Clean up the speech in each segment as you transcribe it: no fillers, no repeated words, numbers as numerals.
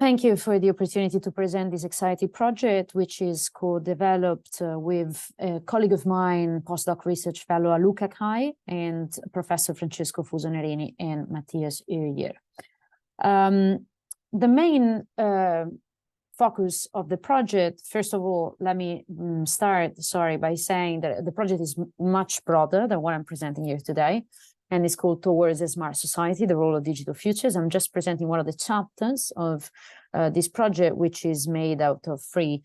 Thank you for the opportunity to present this exciting project, which is co-developed with a colleague of mine, postdoc research fellow Luca Kai, and Professor Francesco Fusonerini and Matthias Uyer. The main focus of the project, first of all, let me start, by saying that the project is much broader than what I'm presenting here today, and it's called Towards a Smart Society, the Role of Digital Futures. I'm just presenting one of the chapters of this project, which is made out of three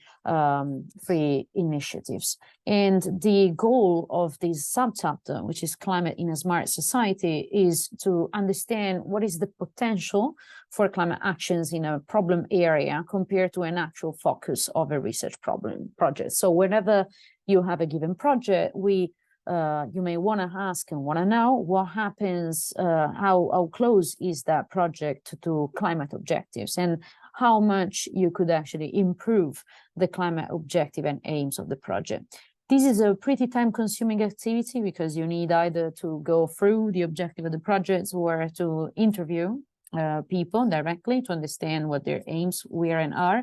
initiatives. And the goal of this subchapter, which is Climate in a Smart Society, is to understand what is the potential for climate actions in a problem area compared to an actual focus of a research project. So whenever you have a given project, you may want to ask and want to know what happens, how close is that project to climate objectives, and how much you could actually improve the climate objective and aims of the project. This is a pretty time-consuming activity because you need either to go through the objective of the projects or to interview people directly to understand what their aims were and are.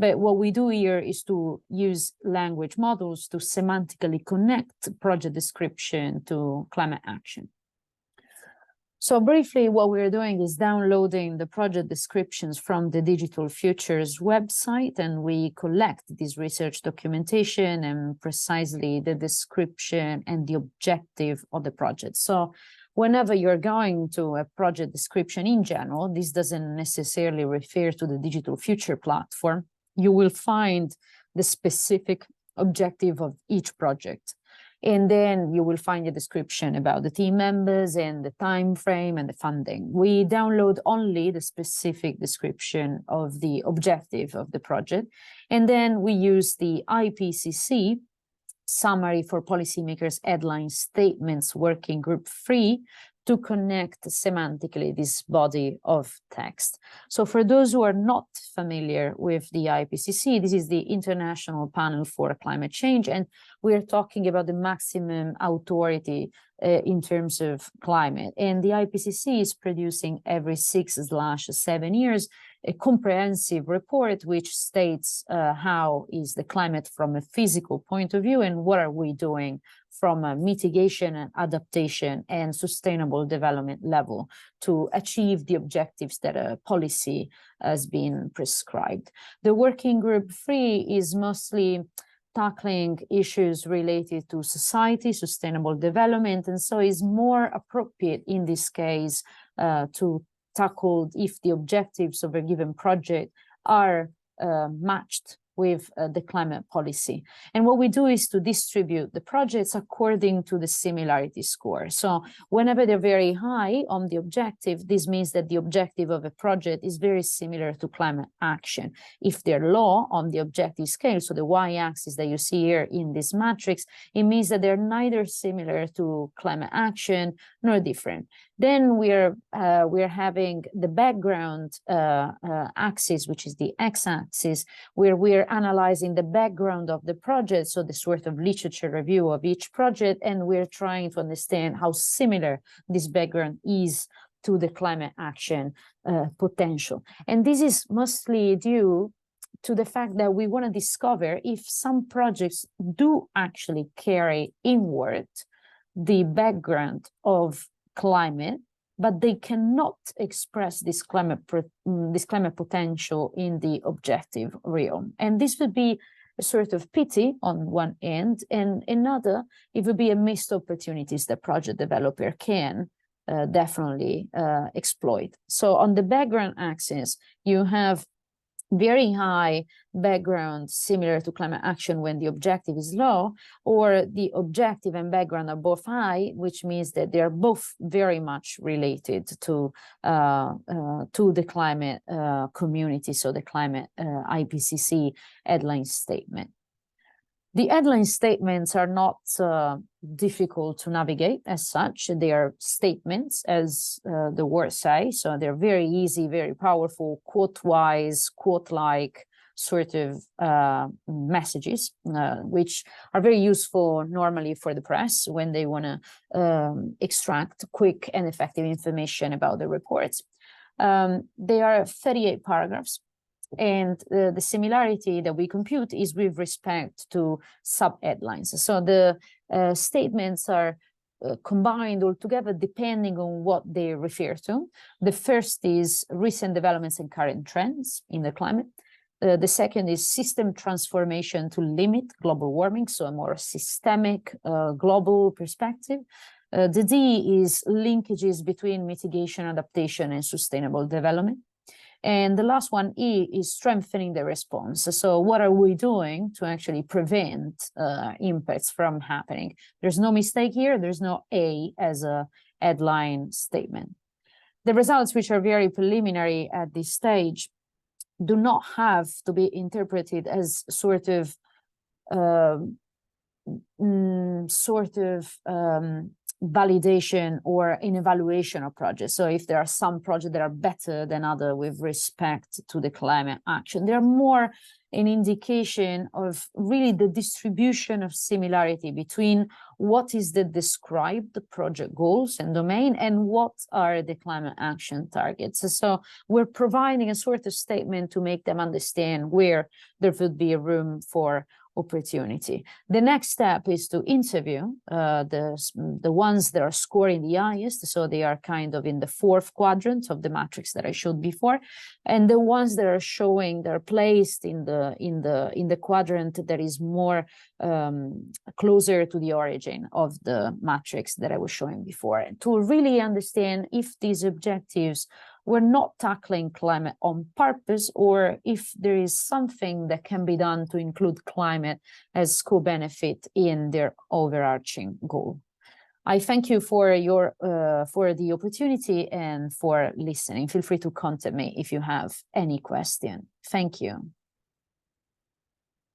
But what we do here is to use language models to semantically connect project description to climate action. So briefly, what we're doing is downloading the project descriptions from the Digital Futures website, and we collect this research documentation and precisely the description and the objective of the project. So whenever you're going to a project description in general, this doesn't necessarily refer to the Digital Future platform. You will find the specific objective of each project. And then you will find a description about the team members and the time frame and the funding. We download only the specific description of the objective of the project. And then we use the IPCC Summary for Policymakers Headline Statements Working Group 3 to connect semantically this body of text. So for those who are not familiar with the IPCC, this is the International Panel for Climate Change, and we're talking about the maximum authority in terms of climate. And the IPCC is producing every 6/7 years a comprehensive report which states how is the climate from a physical point of view and what are we doing from a mitigation and adaptation and sustainable development level to achieve the objectives that a policy has been prescribed. The working group 3 is mostly tackling issues related to society, sustainable development, and so is more appropriate in this case to tackle if the objectives of a given project are matched with the climate policy. And what we do is to distribute the projects according to the similarity score. So whenever they're very high on the objective, this means that the objective of a project is very similar to climate action. If they're low on the objective scale, so the y-axis that you see here in this matrix, it means that they're neither similar to climate action nor different. Then we're having the background axis, which is the x-axis, where we're analyzing the background of the project, so the sort of literature review of each project, and we're trying to understand how similar this background is to the climate action potential. And this is mostly due to the fact that we want to discover if some projects do actually carry inward the background of climate, but they cannot express this climate potential in the objective realm. And this would be a sort of pity on one end, and another, it would be a missed opportunities that project developer can definitely exploit. So on the background axis, you have very high background similar to climate action when the objective is low, or the objective and background are both high, which means that they are both very much related to the climate community, so the climate IPCC headline statement. The headline statements are not difficult to navigate as such. They are statements, as the word says, so they're very easy, very powerful, quote-wise, quote-like sort of messages, which are very useful normally for the press when they want to extract quick and effective information about the reports. They are 38 paragraphs. And the similarity that we compute is with respect to sub-headlines. So the statements are combined all together depending on what they refer to. The first is recent developments and current trends in the climate. The second is system transformation to limit global warming, so a more systemic global perspective. The D is linkages between mitigation, adaptation, and sustainable development. And the last one, E, is strengthening the response. So what are we doing to actually prevent impacts from happening? There's no mistake here. There's no A as a headline statement. The results, which are very preliminary at this stage, do not have to be interpreted as sort of validation or an evaluation of projects. So if there are some projects that are better than others with respect to the climate action, they're more an indication of really the distribution of similarity between what is the described project goals and domain and what are the climate action targets. So we're providing a sort of statement to make them understand where there would be a room for opportunity. The next step is to interview the ones that are scoring the highest, so they are kind of in the fourth quadrant of the matrix that I showed before, and the ones that are showing they're placed in the quadrant that is more closer to the origin of the matrix that I was showing before, to really understand if these objectives we're not tackling climate on purpose, or if there is something that can be done to include climate as co-benefit in their overarching goal. I thank you for the opportunity and for listening. Feel free to contact me if you have any question. Thank you.